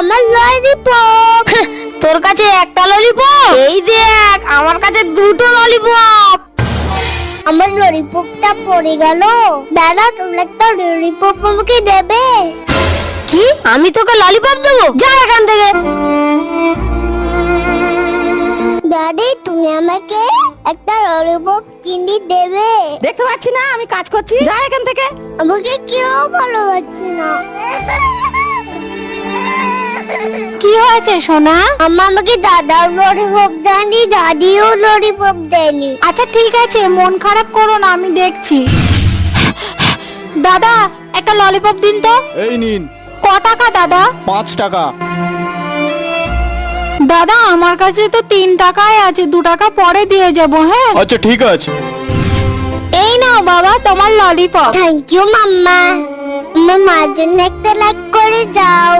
আমার ললিপপ। তোর কাছে একটা ললিপপ? এই দেখ আমার কাছে দুটো ললিপপ। আমার ললিপপটা পড়ে গেল। দাদা তুমি একটা ললিপপ আমাকে দেবে? কি আমি তোকে ললিপপ দেবো? যা এখান থেকে। দাদি তুমি আমাকে একটা ললিপপ কিনে দেবে? দেখতে পাচ্ছি না আমি কাজ করছি, যা এখান থেকে। আমাকে কেউ ভালোবাসছে না। কি হয়েছে সোনা? আমাকে দাদাও ললিপপ দেয়নি, দাদিও ললিপপ দেয়নি। আচ্ছা ঠিক আছে, মন খারাপ করো না, আমি দেখছি। দাদা একটা ললিপপ দিন তো। এই নিন। ক টাকা দাদা? 5 টাকা। দাদা আমার কাছে তো 3 টাকাই আছে, 2 টাকা পরে দিয়ে যাব। হ্যাঁ আচ্ছা ঠিক আছে। এই নাও বাবা তোমার ললিপপ। থ্যাংক ইউ মাম্মা। আমার মার জন্য একটা লাইক করে যাও।